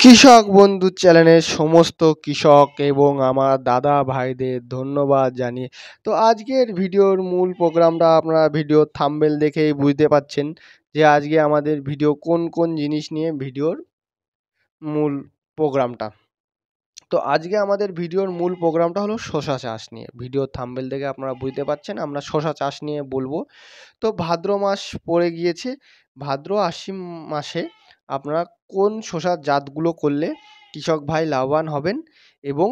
কৃষক বন্ধু চ্যানেলের সমস্ত কৃষক এবং আমার দাদা ভাইদের ধন্যবাদ জানিয়ে তো আজকের ভিডিওর মূল প্রোগ্রামটা আপনারা ভিডিওর থাম্বনেল দেখেই বুঝতে পাচ্ছেন যে আজকে আমাদের ভিডিও কোন কোন জিনিস নিয়ে ভিডিওর মূল প্রোগ্রামটা। তো আজকে আমাদের ভিডিওর মূল প্রোগ্রামটা হলো শশা চাষ নিয়ে। ভিডিওর থাম্বনেল দেখে আপনারা বুঝতে পাচ্ছেন আমরা শশা চাষ নিয়ে বলবো। তো ভাদ্র মাস পড়ে গিয়েছে, ভাদ্র আশ্বিন মাসে আপনারা কোন শসার জাতগুলো করলে কৃষক ভাই লাভবান হবেন এবং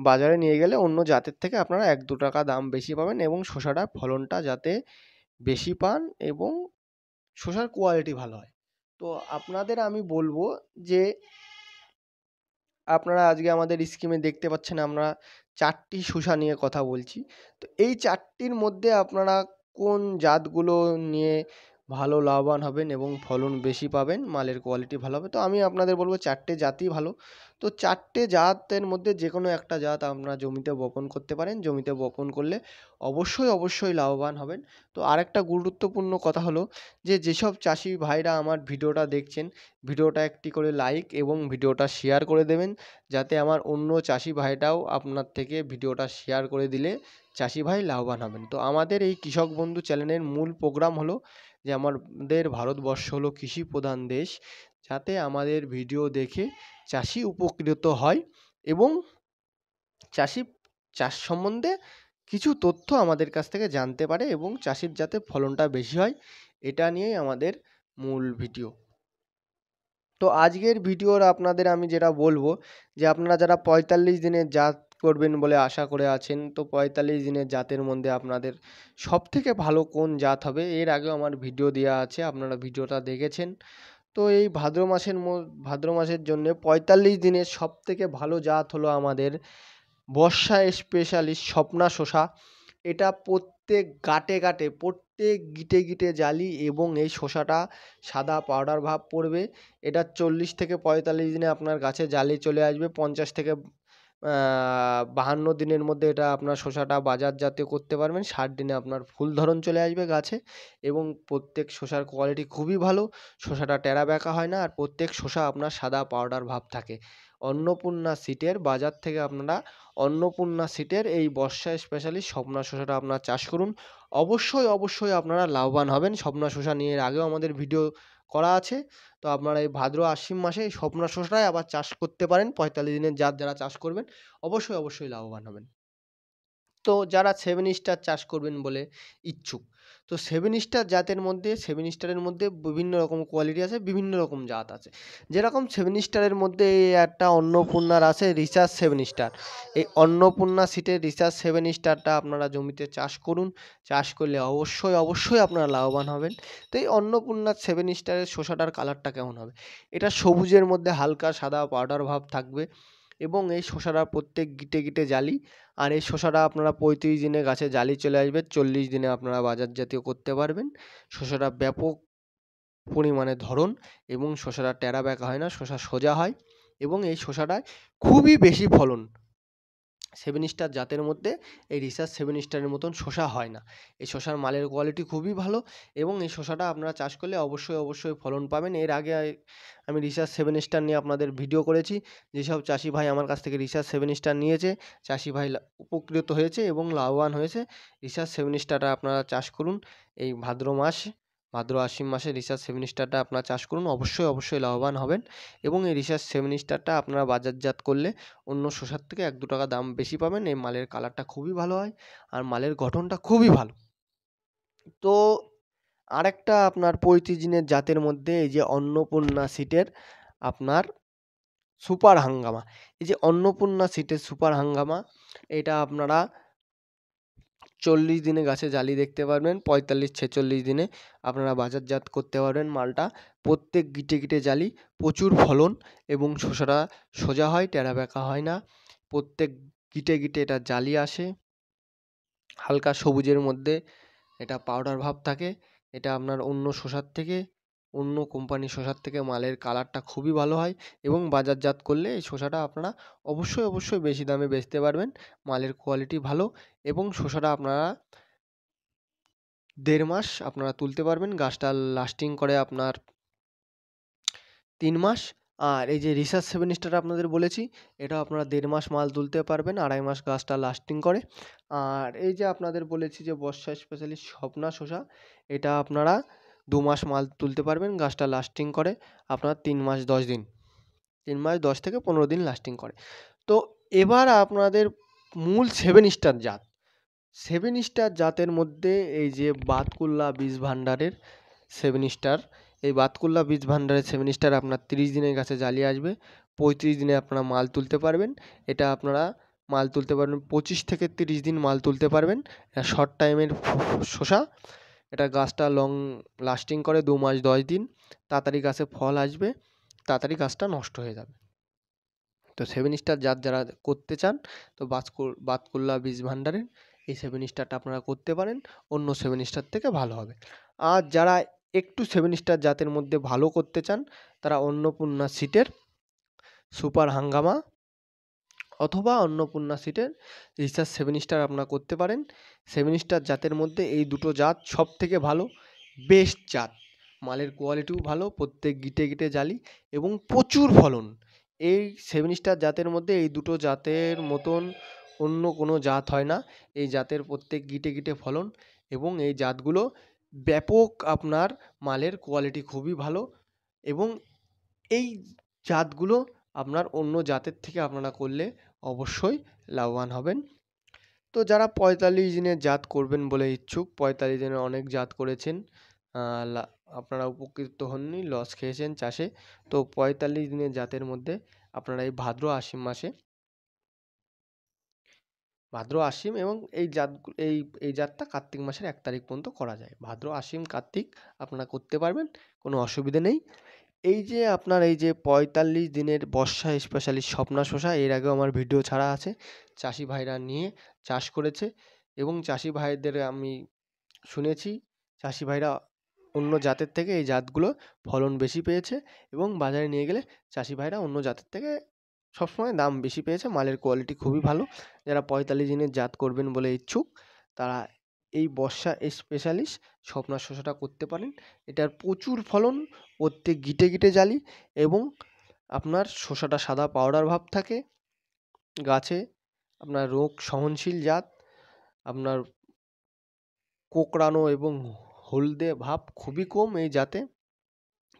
বাজারে নিয়ে গেলে অন্য জাতের থেকে আপনারা ১-২ টাকা দাম বেশি পাবেন এবং শসাটার ফলনটা যাতে বেশি পান এবং শসার কোয়ালিটি ভালো হয়। তো আপনাদের আমি বলবো যে আপনারা আজকে আমাদের স্ক্রিনে দেখতে পাচ্ছেন আমরা ৪টি শসা নিয়ে কথা বলছি। তো এই ৪টির মধ্যে আপনারা কোন জাতগুলো নিয়ে ভালো লাভবান হবেন এবং ফলন বেশি পাবেন, মালের কোয়ালিটি ভালো হবে। তো আমি আপনাদের বলব ৪টে জাতই ভালো। তো ৪টে জাতের মধ্যে যেকোনো একটা জাত আপনারা জমিতে বপন করতে পারেন। জমিতে বপন করলে অবশ্যই লাভবান হবেন। তো আরেকটা গুরুত্বপূর্ণ কথা হলো যে যেসব চাষি ভাইরা আমার ভিডিওটা দেখছেন, ভিডিওটা একটি করে লাইক এবং ভিডিওটা শেয়ার করে দেবেন, যাতে আমার অন্য চাষি ভাইটাও আপনার থেকে ভিডিওটা শেয়ার করে দিলে চাষি ভাই লাভবান হবেন। তো আমাদের এই কৃষক বন্ধু চ্যানেলের মূল প্রোগ্রাম হলো যে আমাদের ভারতবর্ষ হলো কৃষি প্রধান দেশ, যাতে আমাদের ভিডিও দেখে চাষি উপকৃত হয় এবং চাষি চাষ সম্বন্ধে কিছু তথ্য আমাদের কাছ থেকে জানতে পারে এবং চাষির যাতে ফলনটা বেশি হয়, এটা নিয়েই আমাদের মূল ভিডিও। তো আজকের ভিডিওর আপনাদের আমি যেটা বলবো যে আপনারা যারা ৪৫ দিনের জাত করবেন বলে আশা করে আছেন, তো ৪৫ দিনের জাতের মধ্যে আপনাদের সবথেকে ভালো কোন জাত হবে, এর আগেও আমার ভিডিও দেওয়া আছে, আপনারা ভিডিওটা দেখেছেন। তো এই ভাদ্র মাসের জন্য ৪৫ দিনের সবথেকে ভালো জাত হলো আমাদের বর্ষা স্পেশালিস্ট স্বপ্না শসা। এটা প্রত্যেক গাঁটে প্রত্যেক গিটে জালি এবং এই শসাটা সাদা পাউডার ভাব পড়বে। এটা ৪০ থেকে ৪৫ দিনে আপনার গাছে জালি চলে আসবে। ৫০ থেকে ৫২ দিনের মধ্যে এটা আপনার শসাটা বাজারজাত করতে পারবেন। ৬০ দিনে আপনার ফুল ধরন চলে আসবে গাছে এবং প্রত্যেক শসার কোয়ালিটি খুবই ভালো। শসাটা ট্যাড়া ব্যাকা হয় না আর প্রত্যেক শসা আপনার সাদা পাউডার ভাব থাকে। অন্নপূর্ণা সিডের বাজার থেকে আপনারা অন্নপূর্ণা সিডের এই বর্ষা স্পেশালি স্বপ্না শসাটা আপনারা চাষ করুন। অবশ্যই আপনারা লাভবান হবেন। স্বপ্না শসা নিয়ে এর আগেও আমাদের ভিডিও করা আছে। তো আপনারা এই ভাদ্র আশ্বিন মাসে এই স্বপ্না শসাটাই আবার চাষ করতে পারেন। ৪৫ দিনের জাত যারা চাষ করবেন অবশ্যই লাভবান হবেন। তো যারা 7 স্টার চাষ করবেন বলে ইচ্ছুক, তো 7 স্টার জাতের মধ্যে 7 স্টারের মধ্যে বিভিন্ন রকম কোয়ালিটি আছে, বিভিন্ন রকম জাত আছে। যেরকম 7 স্টারের মধ্যে এই একটা অন্নপূর্ণার আছে রিসার্চ 7 স্টার। এই অন্নপূর্ণা সিটের রিসার্চ 7 স্টারটা আপনারা জমিতে চাষ করুন। চাষ করলে অবশ্যই আপনারা লাভবান হবেন। তো এই অন্নপূর্ণা 7 স্টারের শসাটার কালারটা কেমন হবে? এটা সবুজের মধ্যে হালকা সাদা পাউডার ভাব থাকবে এবং এই শসাটা প্রত্যেক গিটে জালি। আর এই শসাটা আপনারা ৩৫ দিনে গাছে জালি চলে আসবে, ৪০ দিনে আপনারা বাজারজাতীয় করতে পারবেন। শসাটা ব্যাপক পরিমাণে ধরন এবং শসাটা ট্যাড়া ব্যাকা হয় না, শসা সোজা হয় এবং এই শসাটায় খুবই বেশি ফলন। 7 স্টার জাতের মধ্যে এই রিসার্চ 7 স্টারের মতন শসা হয় না। এই শসার মালের কোয়ালিটি খুবই ভালো এবং এই শসাটা আপনারা চাষ করলে অবশ্যই ফলন পাবেন। এর আগে আমি রিসার্চ 7 স্টার নিয়ে আপনাদের ভিডিও করেছি। যেসব চাষি ভাই আমার কাছ থেকে রিসার্চ 7 স্টার নিয়েছে, চাষি ভাই উপকৃত হয়েছে এবং লাভবান হয়েছে। রিসার্চ 7 স্টারটা আপনারা চাষ করুন। এই ভাদ্র আশ্বিন মাসে রিসার্চ 7 স্টারটা আপনারা চাষ করুন। অবশ্যই লাভবান হবেন এবং এই রিসার্চ 7 স্টারটা আপনারা বাজারজাত করলে অন্য শসার থেকে ১-২ টাকা দাম বেশি পাবেন। এই মালের কালারটা খুবই ভালো হয় আর মালের গঠনটা খুবই ভালো। তো আরেকটা আপনার ৩৫ দিনের জাতের মধ্যে এই যে অন্নপূর্ণা সিটের আপনার সুপার হাঙ্গামা। এই যে অন্নপূর্ণা সিটের সুপার হাঙ্গামা, এটা আপনারা ৪০ দিনে গাছে জালি দেখতে পারবেন। ৪৫-৪৬ দিনে আপনারা বাজারজাত করতে পারবেন মালটা। প্রত্যেক গিটে জালি, প্রচুর ফলন এবং শসাটা সোজা হয়, ট্যাড়া ব্যাকা হয় না। প্রত্যেক গিটে এটা জালি আসে। হালকা সবুজের মধ্যে এটা পাউডার ভাব থাকে। এটা আপনার অন্য কোম্পানির শসার থেকে মালের কালারটা খুবই ভালো হয় এবং বাজারজাত করলে এই শসাটা আপনারা অবশ্যই বেশি দামে বেচতে পারবেন। মালের কোয়ালিটি ভালো এবং শসাটা আপনারা ১.৫ মাস আপনারা তুলতে পারবেন। গাছটা লাস্টিং করে আপনার ৩ মাস আর এই যে রিসার্চ 7 স্টার আপনাদের বলেছি, এটাও আপনারা 1.5 মাস মাল তুলতে পারবেন, 2.5 মাস গাছটা লাস্টিং করে। আর এই যে আপনাদের বলেছি যে বর্ষা স্পেশালি স্বপ্না শসা, এটা আপনারা 2 মাস মাল তুলতে পারবেন, গাছটা লাস্টিং করে আপনার 3 মাস 10 দিন। 3 মাস 10 থেকে 15 দিন লাস্টিং করে। তো এবার আপনাদের মূল 7 স্টার জাত। 7 স্টার জাতের মধ্যে এই যে বাতকুল্লা বীজ ভান্ডারের 7 স্টার, এই বাতকুল্লা বীজ ভান্ডারের 7 স্টার আপনার 30 দিনের গাছে জালি আসবে, 35 দিনে আপনারা মাল তুলতে পারবেন। এটা আপনারা মাল তুলতে পারবেন 25 থেকে 30 দিন মাল তুলতে পারবেন। এটা শর্ট টাইমের শসা, এটা গাছটা লং লাস্টিং করে 2 মাস 10 দিন, তাড়াতাড়ি গাছে ফল আসবে, তাড়াতাড়ি গাছটা নষ্ট হয়ে যাবে। তো 7 স্টার জাত যারা করতে চান, তো বাতকুল্লা বীজ ভান্ডারের এই 7 স্টারটা আপনারা করতে পারেন, অন্য 7 স্টার থেকে ভালো হবে। আর যারা একটু 7 স্টার জাতের মধ্যে ভালো করতে চান, তারা অন্নপূর্ণা সিটের সুপার হাঙ্গামা অথবা অন্নপূর্ণা সিটের রিসার্চ 7 স্টার আপনারা করতে পারেন। 7 স্টার জাতের মধ্যে এই দুটো জাত সব থেকে ভালো, বেস্ট জাত। মালের কোয়ালিটিও ভালো, প্রত্যেক গিটে গিটে জালি এবং প্রচুর ফলন। এই 7 স্টার জাতের মধ্যে এই দুটো জাতের মতন অন্য কোনো জাত হয় না। এই জাতের প্রত্যেক গিটে গিটে ফলন এবং এই জাতগুলো ব্যাপক আপনার মালের কোয়ালিটি খুবই ভালো এবং এই জাতগুলো আপনার অন্য জাতের থেকে আপনারা করলে অবশ্যই লাভবান হবেন। তো যারা 45 দিনের জাত করবেন বলে ইচ্ছুক, 45 দিনের অনেক জাত করেছেন, আপনারা উপকৃত হননি, লস খেয়েছেন চাষে। তো 45 দিনের জাতের মধ্যে আপনারা এই ভাদ্র আশ্বিন মাসে, ভাদ্র আশ্বিন এবং এই জাতটা কার্তিক মাসের 1 তারিখ পর্যন্ত করা যায়। ভাদ্র আশ্বিন কার্তিক আপনারা করতে পারবেন, কোনো অসুবিধে নেই। এই যে আপনার এই যে 45 দিনের বর্ষা স্পেশালি স্বপ্না শসা, এর আগেও আমার ভিডিও ছাড়া আছে, চাষি ভাইরা নিয়ে চাষ করেছে এবং চাষি ভাইদের আমি শুনেছি চাষি ভাইরা অন্য জাতের থেকে এই জাতগুলো ফলন বেশি পেয়েছে এবং বাজারে নিয়ে গেলে চাষি ভাইরা অন্য জাতের থেকে সবসময় দাম বেশি পেয়েছে, মালের কোয়ালিটি খুবই ভালো। যারা 45 দিনের জাত করবেন বলে ইচ্ছুক, তারা এই বর্ষা স্পেশালিস্ট স্বপ্না শসাটা করতে পারেন। এটার প্রচুর ফলন, প্রত্যেক গিটে গিটে জালি এবং আপনার শসাটা সাদা পাউডার ভাব থাকে গাছে, আপনার রোগ সহনশীল জাত, আপনার কোঁকড়ানো এবং হলদে ভাব খুবই কম এই জাতে।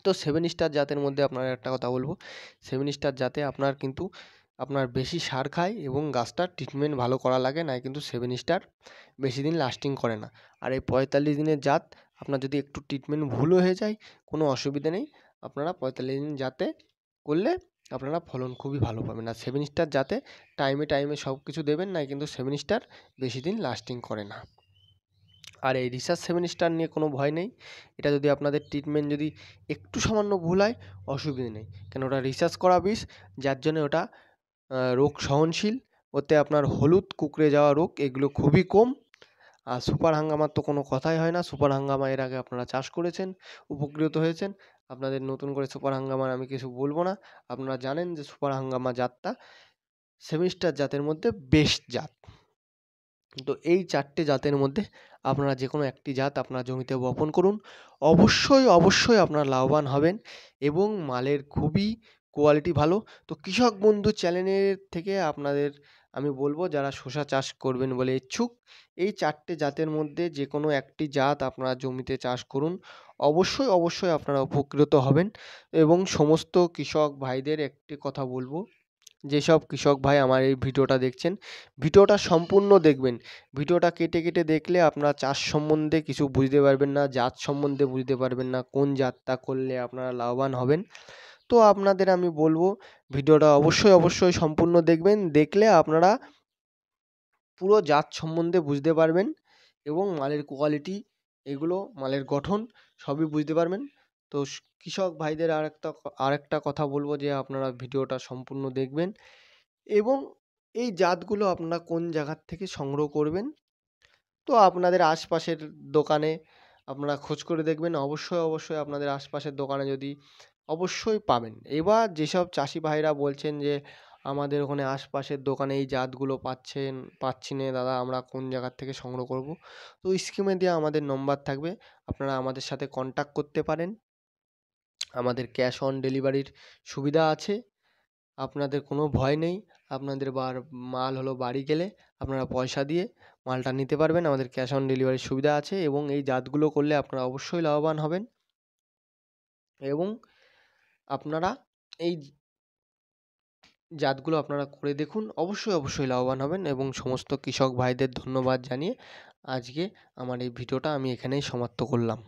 তো 7 স্টার জাতের মধ্যে আপনার একটা কথা বলবো, 7 স্টার জাতে আপনার কিন্তু আপনার বেশি সার খায় এবং গাছটার ট্রিটমেন্ট ভালো করা লাগে, না কিন্তু 7 স্টার বেশি দিন লাস্টিং করে না। আর এই 45 দিনের জাত আপনার যদি একটু ট্রিটমেন্ট ভুলও হয়ে যায়, কোনো অসুবিধা নেই, আপনারা 45 দিন জাতে করলে আপনারা ফলন খুবই ভালো পাবেন। আর 7 স্টার জাতে টাইমে টাইমে সব কিছু দেবেন, না কিন্তু 7 স্টার বেশি দিন লাস্টিং করে না। আর এই রিসার্চ 7 স্টার নিয়ে কোনো ভয় নেই, এটা যদি আপনাদের ট্রিটমেন্ট যদি একটু সামান্য ভুল হয় অসুবিধে নেই, কেন ওটা রিসার্চ করা বীজ, যার জন্য ওটা রোগ সহনশীল, ওতে আপনার হলুদ কুঁকড়ে যাওয়া রোগ এগুলো খুবই কম। আর সুপার হাঙ্গামার তো কোনো কথাই হয় না, সুপার হাঙ্গামা এর আগে আপনারা চাষ করেছেন, উপকৃত হয়েছেন, আপনাদের নতুন করে সুপার হাঙ্গামার আমি কিছু বলবো না। আপনারা জানেন যে সুপার হাঙ্গামা জাতটা 7 স্টার জাতের মধ্যে বেস্ট জাত। তো এই 4টে জাতের মধ্যে আপনারা যে কোনো একটি জাত আপনার জমিতে বপন করুন, অবশ্যই অবশ্যই আপনারা লাভবান হবেন এবং মালের খুবই কোয়ালিটি ভালো। তো কৃষক বন্ধু চ্যানেলের থেকে আপনাদের আমি বলবো, যারা শসা চাষ করবেন বলে ইচ্ছুক, এই 4টে জাতের মধ্যে যে কোনো একটি জাত আপনারা জমিতে চাষ করুন, অবশ্যই অবশ্যই আপনারা উপকৃত হবেন। এবং সমস্ত কৃষক ভাইদের একটি কথা বলবো, যেসব কৃষক ভাই আমার এই ভিডিওটা দেখছেন, ভিডিওটা সম্পূর্ণ দেখবেন। ভিডিওটা কেটে কেটে দেখলে আপনারা চাষ সম্বন্ধে কিছু বুঝতে পারবেন না, জাত সম্বন্ধে বুঝতে পারবেন না, কোন জাতটা করলে আপনারা লাভবান হবেন। তো আপনাদের আমি বলবো, ভিডিওটা অবশ্যই অবশ্যই সম্পূর্ণ দেখবেন, দেখলে আপনারা পুরো জাত সম্বন্ধে বুঝতে পারবেন এবং মালের কোয়ালিটি, এগুলো মালের গঠন সবই বুঝতে পারবেন। তো কৃষক ভাইদের আরেকটা কথা বলবো যে আপনারা ভিডিওটা সম্পূর্ণ দেখবেন এবং এই জাতগুলো আপনারা কোন জায়গার থেকে সংগ্রহ করবেন, তো আপনাদের আশপাশের দোকানে আপনারা খোঁজ করে দেখবেন, অবশ্যই অবশ্যই আপনাদের আশপাশের দোকানে যদি অবশ্যই পাবেন। এবার যেসব চাষি ভাইরা বলছেন যে আমাদের ওখানে আশপাশের দোকানে এই জাতগুলো পাচ্ছি না দাদা, আমরা কোন জায়গার থেকে সংগ্রহ করব, তো স্ক্রিনে দেওয়া আমাদের নম্বর থাকবে, আপনারা আমাদের সাথে কন্ট্যাক্ট করতে পারেন। আমাদের ক্যাশ অন ডেলিভারির সুবিধা আছে। আপনাদের কোনো ভয় নেই। আপনাদের মাল হলো বাড়ি গেলে আপনারা পয়সা দিয়ে মালটা নিতে পারবেন। আমাদের ক্যাশ অন ডেলিভারির সুবিধা আছে এবং এই জাতগুলো করলে আপনারা অবশ্যই লাভবান হবেন এবং আপনারা এই জাতগুলো আপনারা করে দেখুন। অবশ্যই লাভবান হবেন এবং সমস্ত কৃষক ভাইদের ধন্যবাদ জানিয়ে আজকে আমার এই ভিডিওটা আমি এখানেই সমাপ্ত করলাম।